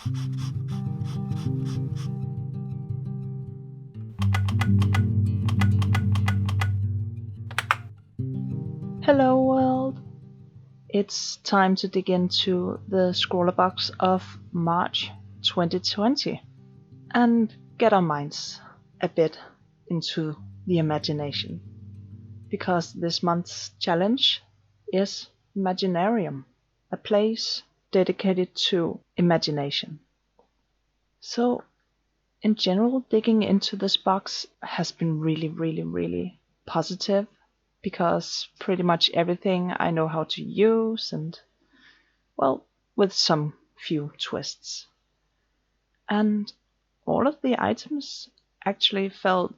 Hello world! It's time to dig into the ScrawlrBox of March 2020 and get our minds a bit into the imagination. Because this month's challenge is Imaginarium, a place dedicated to imagination. So, in general, digging into this box has been really positive because pretty much everything I know how to use, and well, with some few twists. And all of the items actually felt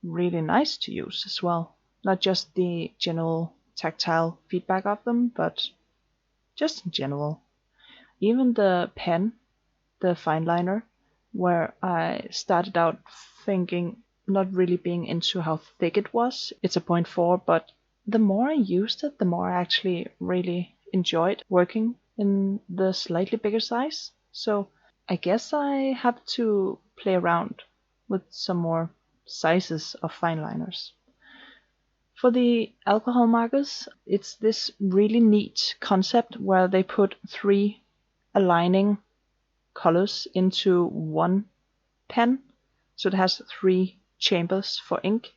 really nice to use as well. Not just the general tactile feedback of them, but just in general. Even the pen, the fine liner, where I started out thinking not really being into how thick it was. It's a 0.4, but the more I used it, the more I actually really enjoyed working in the slightly bigger size. So I guess I have to play around with some more sizes of fine liners. For the alcohol markers, it's this really neat concept where they put 3 aligning colors into one pen, so it has 3 chambers for ink,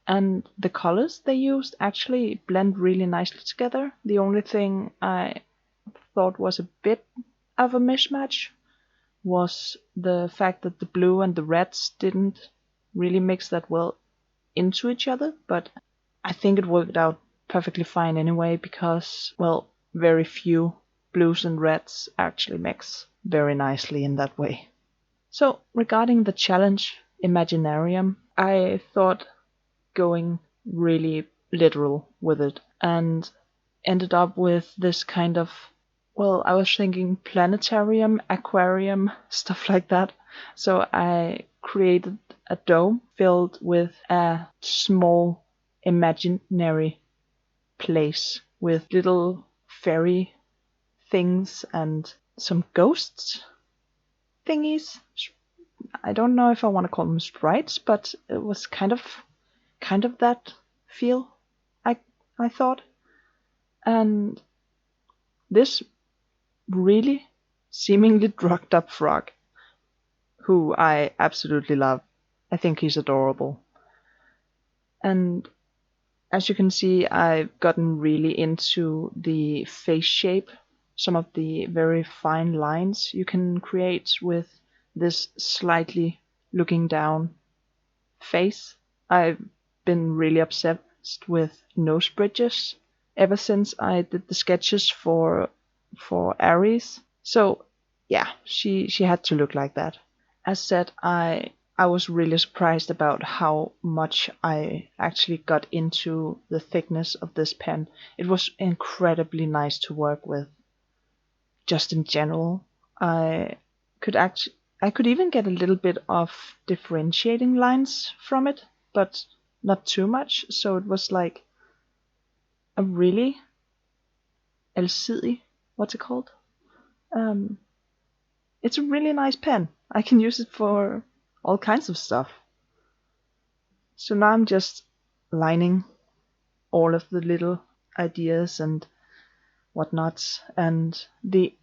and the colors they used actually blend really nicely together. The only thing I thought was a bit of a mismatch was the fact that the blue and the reds didn't really mix that well into each other, but I think it worked out perfectly fine anyway because, well, very few blues and reds actually mix very nicely in that way. So, regarding the challenge Imaginarium, I thought going really literal with it and ended up with this kind of, well, I was thinking planetarium, aquarium, stuff like that. So I created a dome filled with a small imaginary place with little fairy things and some ghosts thingies. I don't know if I want to call them sprites, but it was kind of that feel I I thought. And this really seemingly drugged up frog, who I absolutely love. I think he's adorable. And as you can see, I've gotten really into the face shape, some of the very fine lines you can create with this slightly looking down face. I've been really obsessed with nose bridges ever since I did the sketches for Aries. So yeah, she had to look like that. As said, I was really surprised about how much I actually got into the thickness of this pen. It was incredibly nice to work with. Just in general, I could even get a little bit of differentiating lines from it, but not too much. So it was like a really alsidig, what's it called? Um, it's a really nice pen. I can use it for all kinds of stuff. So now I'm just lining all of the little ideas and whatnots. And the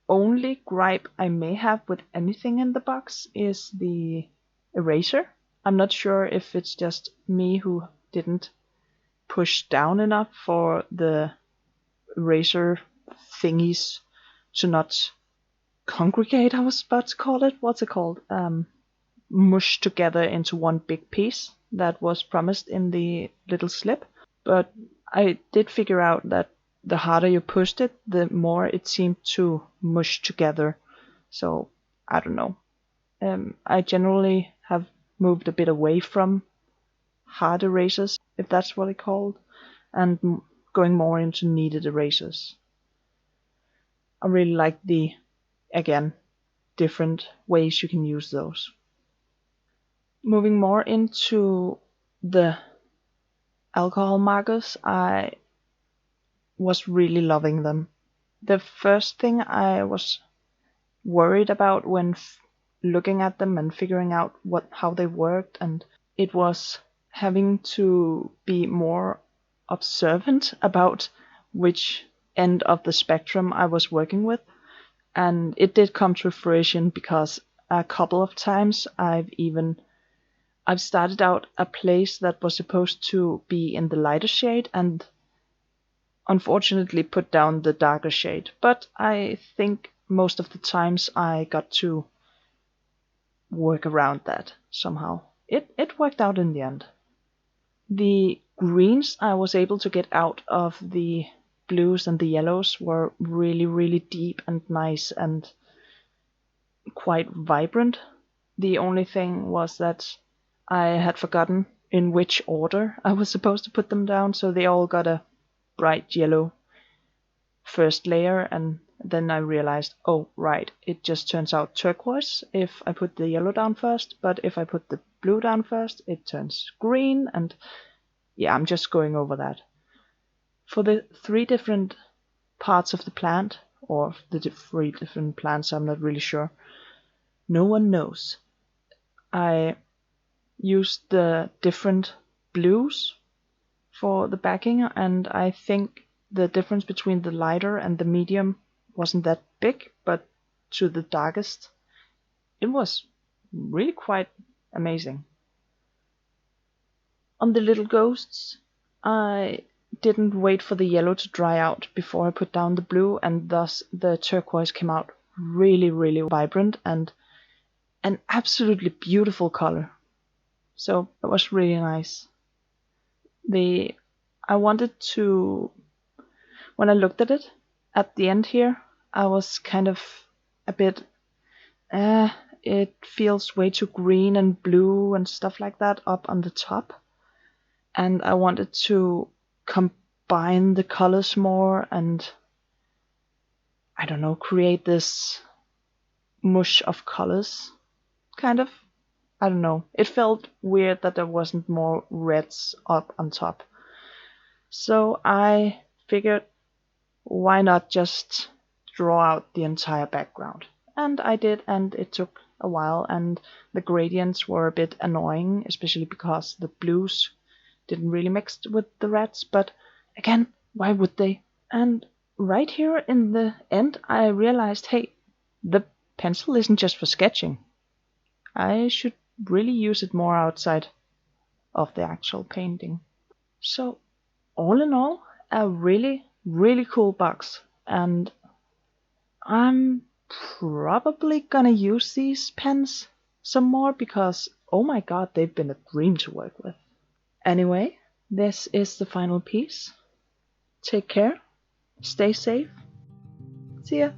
only gripe I may have with anything in the box is the eraser. I'm not sure if it's just me who didn't push down enough for the eraser thingies to not congregate, I was about to call it. What's it called? Mush together into one big piece that was promised in the little slip. But I did figure out that the harder you pushed it, the more it seemed to mush together. So I don't know. I generally have moved a bit away from hard erasers, if that's what it's called, and going more into kneaded erasers. I really like the, again, different ways you can use those. Moving more into the alcohol markers, I was really loving them. The first thing I was worried about when looking at them and figuring out how they worked, and it was having to be more observant about which end of the spectrum I was working with. And it did come to fruition, because a couple of times I've started out a place that was supposed to be in the lighter shade and unfortunately put down the darker shade. But I think most of the times I got to work around that somehow. It worked out in the end. The greens I was able to get out of the blues and the yellows were really, really deep and nice and quite vibrant. The only thing was that I had forgotten in which order I was supposed to put them down, so they all got a bright yellow first layer, and then I realized, oh right, it just turns out turquoise if I put the yellow down first, but if I put the blue down first, it turns green, and yeah, I'm just going over that. For the 3 different parts of the plant, or the 3 different plants, I'm not really sure. No one knows. I used the different blues for the backing, and I think the difference between the lighter and the medium wasn't that big, but to the darkest, it was really quite amazing. On the little ghosts, I didn't wait for the yellow to dry out before I put down the blue, and thus the turquoise came out really, really vibrant and an absolutely beautiful color. So it was really nice. I wanted to, when I looked at it at the end here, I was kind of a bit, it feels way too green and blue and stuff like that up on the top. And I wanted to combine the colors more and, I don't know, create this mush of colors, kind of. I don't know. It felt weird that there wasn't more reds up on top. So I figured, why not just draw out the entire background? And I did, and it took a while, and the gradients were a bit annoying, especially because the blues didn't really mix with the reds, but again, why would they? And right here in the end, I realized, hey, the pencil isn't just for sketching. I should really use it more outside of the actual painting. So, all in all, a really, really cool box, and I'm probably gonna use these pens some more because, oh my god, they've been a dream to work with. Anyway, this is the final piece. Take care, stay safe, see ya.